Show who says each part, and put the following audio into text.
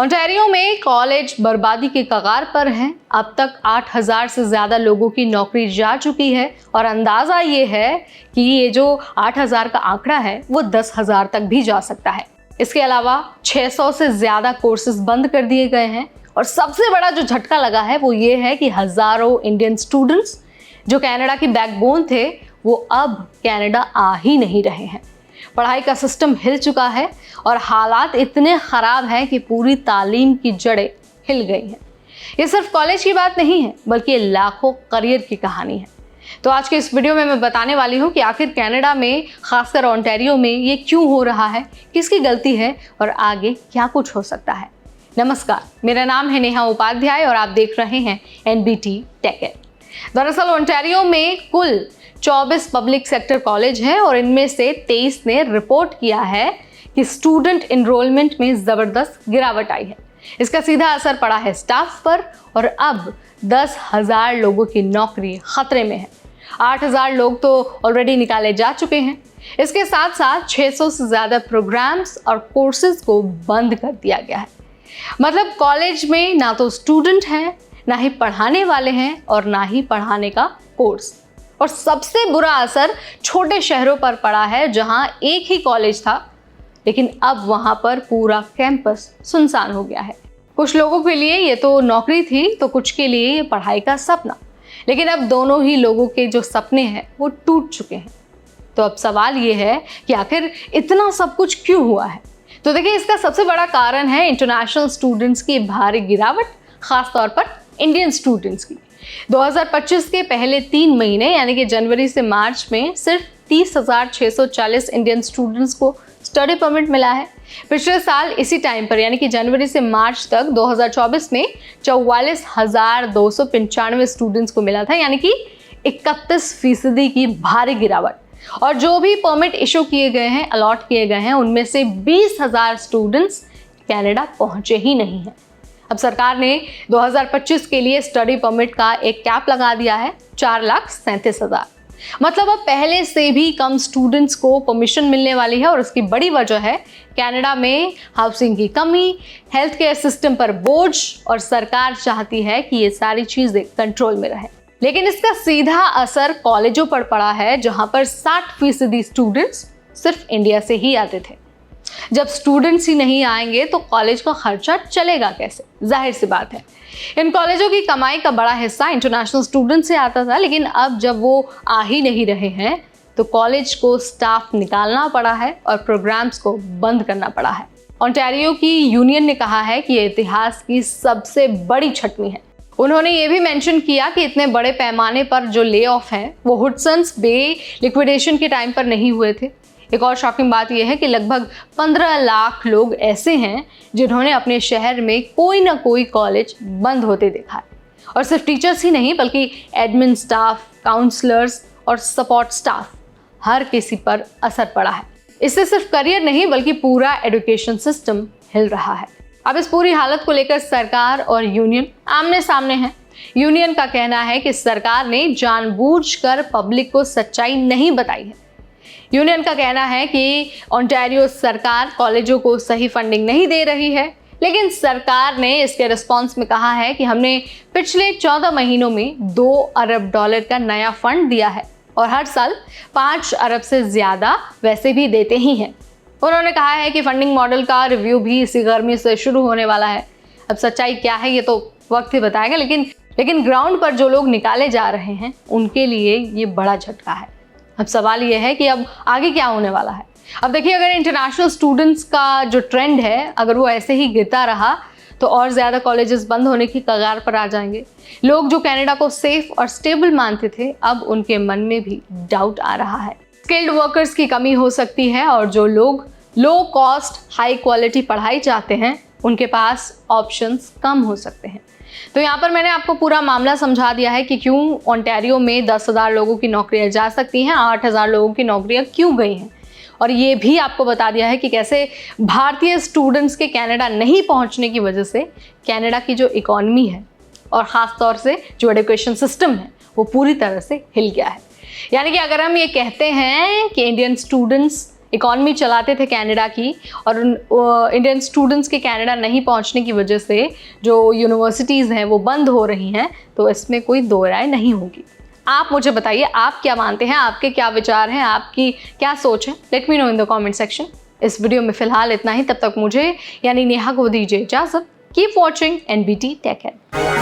Speaker 1: Ontario में college बर्बादी के कगार पर हैं। अब तक 8,000 से ज़्यादा लोगों की नौकरी जा चुकी है और अंदाज़ा ये है कि ये जो 8,000 का आंकड़ा है वो 10,000 तक भी जा सकता है। इसके अलावा 600 से ज़्यादा कोर्सेज बंद कर दिए गए हैं और सबसे बड़ा जो झटका लगा है वो ये है कि हज़ारों इंडियन स्टूडेंट्स जो कनाडा की बैकबोन थे वो अब कनाडा आ ही नहीं रहे हैं। पढ़ाई का सिस्टम हिल चुका है और हालात इतने ख़राब हैं कि पूरी तालीम की जड़ें हिल गई हैं। ये सिर्फ कॉलेज की बात नहीं है बल्कि लाखों करियर की कहानी है। तो आज के इस वीडियो में मैं बताने वाली हूँ कि आखिर कनाडा में, खासकर ओंटारियो में ये क्यों हो रहा है, किसकी गलती है और आगे क्या कुछ हो सकता है। नमस्कार, मेरा नाम है नेहा उपाध्याय और आप देख रहे हैं NBT टेक। दरअसल ओंटारियो में कुल 24 पब्लिक सेक्टर कॉलेज हैं और इनमें से 23 ने रिपोर्ट किया है कि स्टूडेंट इनरोलमेंट में ज़बरदस्त गिरावट आई है। इसका सीधा असर पड़ा है स्टाफ पर और अब 10,000 लोगों की नौकरी खतरे में है। 8,000 लोग तो ऑलरेडी निकाले जा चुके हैं। इसके साथ साथ 600 से ज़्यादा प्रोग्राम्स और कोर्सेज को बंद कर दिया गया है। मतलब कॉलेज में ना तो स्टूडेंट हैं, ना ही पढ़ाने वाले हैं और ना ही पढ़ाने का कोर्स। और सबसे बुरा असर छोटे शहरों पर पड़ा है जहां एक ही कॉलेज था लेकिन अब वहां पर पूरा कैंपस सुनसान हो गया है। कुछ लोगों के लिए ये तो नौकरी थी तो कुछ के लिए ये पढ़ाई का सपना, लेकिन अब दोनों ही लोगों के जो सपने हैं वो टूट चुके हैं। तो अब सवाल ये है कि आखिर इतना सब कुछ क्यों हुआ है। तो देखिए, इसका सबसे बड़ा कारण है इंटरनेशनल स्टूडेंट्स की भारी गिरावट, खास तौर पर इंडियन स्टूडेंट्स की। 2025 के पहले 3 महीने यानी कि जनवरी से मार्च में सिर्फ 30,640 इंडियन स्टूडेंट्स को स्टडी परमिट मिला है। पिछले साल इसी टाइम पर यानी कि जनवरी से मार्च तक 2024 में 44,295 स्टूडेंट्स को मिला था, यानी कि 31% की भारी गिरावट। और जो भी परमिट इशू किए गए हैं, अलॉट किए गए हैं, उनमें से 20,000 स्टूडेंट्स कनाडा पहुंचे ही नहीं हैं। अब सरकार ने 2025 के लिए स्टडी परमिट का एक कैप लगा दिया है, 4,37,000। मतलब अब पहले से भी कम स्टूडेंट्स को परमिशन मिलने वाली है और इसकी बड़ी वजह है कनाडा में हाउसिंग की कमी, हेल्थ केयर सिस्टम पर बोझ और सरकार चाहती है कि ये सारी चीज़ें कंट्रोल में रहे। लेकिन इसका सीधा असर कॉलेजों पर पड़ा है जहां पर 60% स्टूडेंट्स सिर्फ इंडिया से ही आते थे। जब स्टूडेंट्स ही नहीं आएंगे तो कॉलेज का खर्चा चलेगा कैसे? जाहिर सी बात है। इन कॉलेजों की कमाई का बड़ा हिस्सा इंटरनेशनल स्टूडेंट से आता था, लेकिन अब जब वो आ ही नहीं रहे हैं तो कॉलेज को स्टाफ निकालना पड़ा है और प्रोग्राम्स को बंद करना पड़ा है। ओंटारियो की यूनियन ने कहा है कि ये इतिहास की सबसे बड़ी छटनी है। उन्होंने ये भी मेंशन किया कि इतने बड़े पैमाने पर जो ले ऑफ हैं वो हुडसन्स बे लिक्विडेशन के टाइम पर नहीं हुए थे। एक और शॉकिंग बात यह है कि लगभग 15 लाख लोग ऐसे हैं जिन्होंने अपने शहर में कोई ना कोई कॉलेज बंद होते देखा है। और सिर्फ टीचर्स ही नहीं बल्कि एडमिन स्टाफ, काउंसलर्स और सपोर्ट स्टाफ, हर किसी पर असर पड़ा है। इससे सिर्फ करियर नहीं बल्कि पूरा एजुकेशन सिस्टम हिल रहा है। अब इस पूरी हालत को लेकर सरकार और यूनियन आमने सामने हैं। यूनियन का कहना है कि सरकार ने जानबूझकर पब्लिक को सच्चाई नहीं बताई है। यूनियन का कहना है कि ओंटारियो सरकार कॉलेजों को सही फंडिंग नहीं दे रही है, लेकिन सरकार ने इसके रिस्पॉन्स में कहा है कि हमने पिछले 14 महीनों में $2 अरब का नया फंड दिया है और हर साल 5 अरब से ज़्यादा वैसे भी देते ही हैं। उन्होंने कहा है कि फंडिंग मॉडल का रिव्यू भी इसी गर्मी से शुरू होने वाला है। अब सच्चाई क्या है ये तो वक्त ही बताएगा, लेकिन ग्राउंड पर जो लोग निकाले जा रहे हैं उनके लिए ये बड़ा झटका है। अब सवाल ये है कि अब आगे क्या होने वाला है। अब देखिए, अगर इंटरनेशनल स्टूडेंट्स का जो ट्रेंड है अगर वो ऐसे ही गिरता रहा तो और ज़्यादा कॉलेजेस बंद होने की कगार पर आ जाएंगे। लोग जो कनाडा को सेफ और स्टेबल मानते थे अब उनके मन में भी डाउट आ रहा है। स्किल्ड वर्कर्स की कमी हो सकती है और जो लोग लो कॉस्ट हाई क्वालिटी पढ़ाई चाहते हैं उनके पास ऑप्शंस कम हो सकते हैं। तो यहाँ पर मैंने आपको पूरा मामला समझा दिया है कि क्यों ओंटारियो में 10,000 लोगों की नौकरियाँ जा सकती हैं, 8,000 लोगों की नौकरियाँ क्यों गई हैं, और ये भी आपको बता दिया है कि कैसे भारतीय स्टूडेंट्स के कनाडा नहीं पहुँचने की वजह से कनाडा की जो इकॉनमी है और ख़ास तौर से जो एजुकेशन सिस्टम है वो पूरी तरह से हिल गया है। यानी कि अगर हम ये कहते हैं कि इंडियन स्टूडेंट्स इकॉनमी चलाते थे कनाडा की, और इंडियन स्टूडेंट्स के कनाडा नहीं पहुंचने की वजह से जो यूनिवर्सिटीज़ हैं वो बंद हो रही हैं, तो इसमें कोई दो राय नहीं होगी। आप मुझे बताइए आप क्या मानते हैं, आपके क्या विचार हैं, आपकी क्या सोच है? Let me know in the comment section. इस वीडियो में फिलहाल इतना ही, तब तक मुझे यानी नेहा को दीजिए इजाज़त। Keep watching NBT take care.